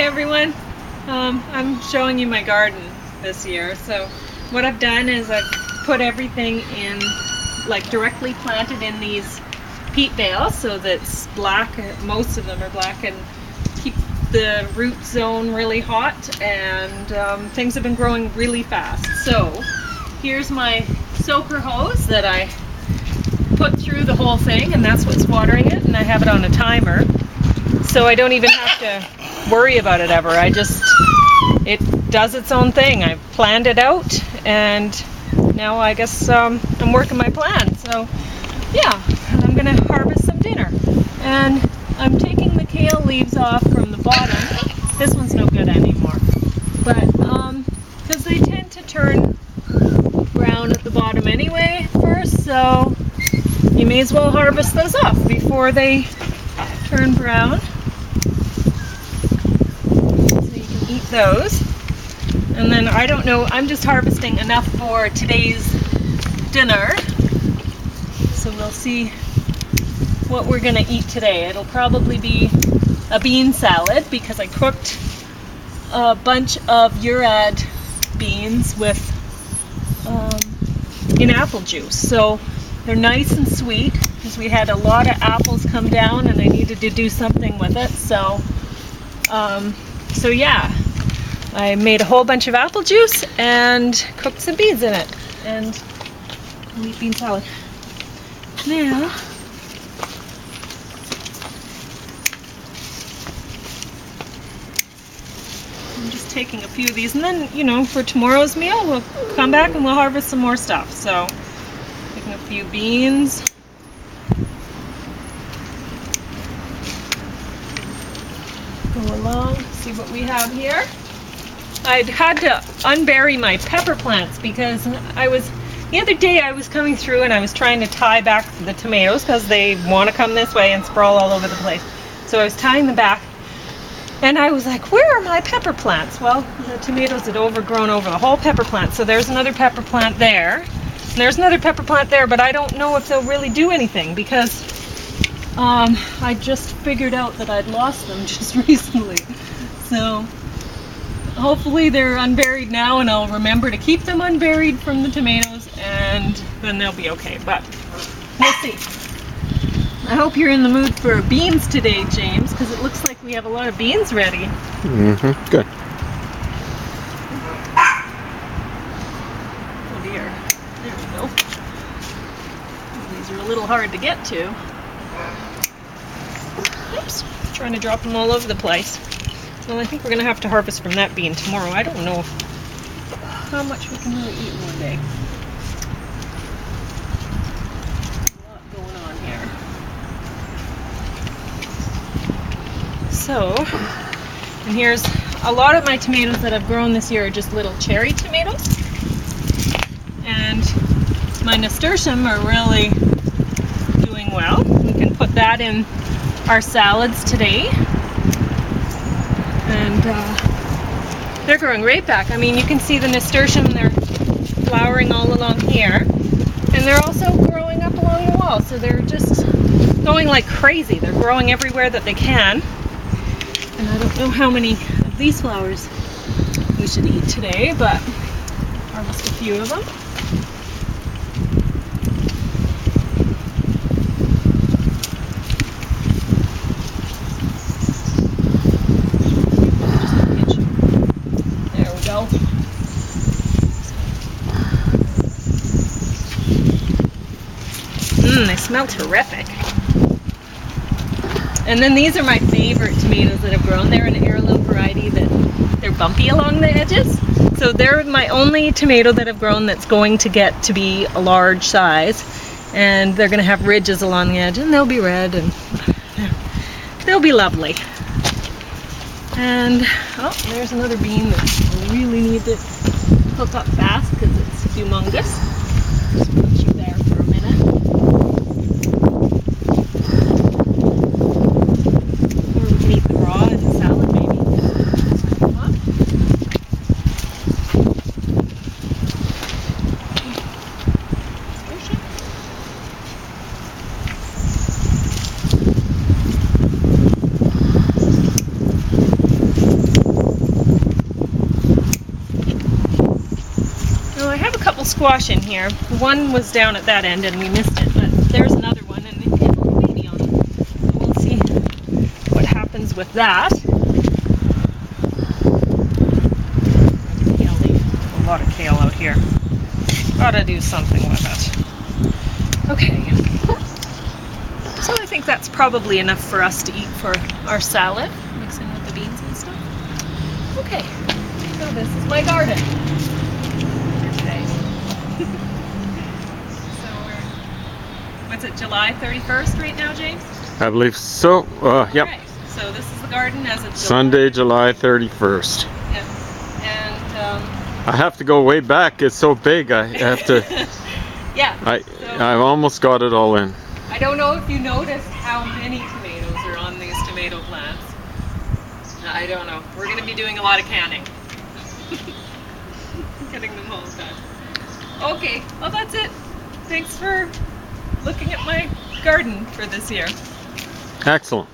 everyone. I'm showing you my garden this year. So what I've done is I've put everything in, like, directly planted in these peat bales so that's black. Most of them are black and keep the root zone really hot, and things have been growing really fast. So here's my soaker hose that I put through the whole thing, and that's what's watering it, and I have it on a timer. So I don't even have to worry about it ever. It does its own thing. I've planned it out, and now I guess I'm working my plan. So yeah, and I'm gonna harvest some dinner. And I'm taking the kale leaves off from the bottom. This one's no good anymore. But because they tend to turn brown at the bottom anyway first, so you may as well harvest those off before they turn brown. Eat those, and then I don't know, I'm just harvesting enough for today's dinner, so we'll see what we're gonna eat today. It'll probably be a bean salad because I cooked a bunch of urad beans with in apple juice, so they're nice and sweet because we had a lot of apples come down and I needed to do something with it. So yeah, I made a whole bunch of apple juice and cooked some beans in it, and I'll eat bean salad. Now, I'm just taking a few of these, and then, you know, for tomorrow's meal, we'll come back and we'll harvest some more stuff. So, taking a few beans. Go along, see what we have here. I'd had to unbury my pepper plants because the other day I was coming through and I was trying to tie back the tomatoes because they want to come this way and sprawl all over the place. So I was tying them back and I was like, where are my pepper plants? Well, the tomatoes had overgrown over the whole pepper plant. So there's another pepper plant there. And there's another pepper plant there, but I don't know if they'll really do anything because I just figured out that I'd lost them just recently. So hopefully they're unburied now, and I'll remember to keep them unburied from the tomatoes, and then they'll be okay. But we'll see. I hope you're in the mood for beans today, James, because it looks like we have a lot of beans ready. Mm-hmm. Good. Oh dear. There we go. These are a little hard to get to. Oops. Trying to drop them all over the place. Well, I think we're going to have to harvest from that bean tomorrow. I don't know how much we can really eat in one day. A lot going on here. So, and here's a lot of my tomatoes that I've grown this year are just little cherry tomatoes. And my nasturtium are really doing well. We can put that in our salads today. And they're growing right back. I mean, you can see the nasturtium, they're flowering all along here. And they're also growing up along the wall. So they're just going like crazy. They're growing everywhere that they can. And I don't know how many of these flowers we should eat today, but harvest a few of them. They smell terrific. And then these are my favorite tomatoes that have grown. They're an heirloom variety that they're bumpy along the edges. So they're my only tomato that have grown that's going to get to be a large size. And they're going to have ridges along the edge, and they'll be red, and they'll be lovely. And, oh, there's another bean that I really need to cook up fast because it's humongous. Just put you there for a minute. Or we can eat them raw in the salad, maybe. Come on. little squash in here. One was down at that end and we missed it, but there's another one and it has a little baby on it. So we'll see what happens with that. A lot of kale out here. Gotta do something with it. Okay. So I think that's probably enough for us to eat for our salad, mix in with the beans and stuff. Okay, so this is my garden today. So what's it, July 31st right now, James? I believe so. Yep. Right. So this is the garden as of Sunday, July 31st. Yeah. And I have to go way back. It's so big. I have to. yeah. I've almost got it all in. I don't know if you noticed how many tomatoes are on these tomato plants. I don't know. We're going to be doing a lot of canning. Getting them all done. Okay, well that's it. Thanks for looking at my garden for this year. Excellent.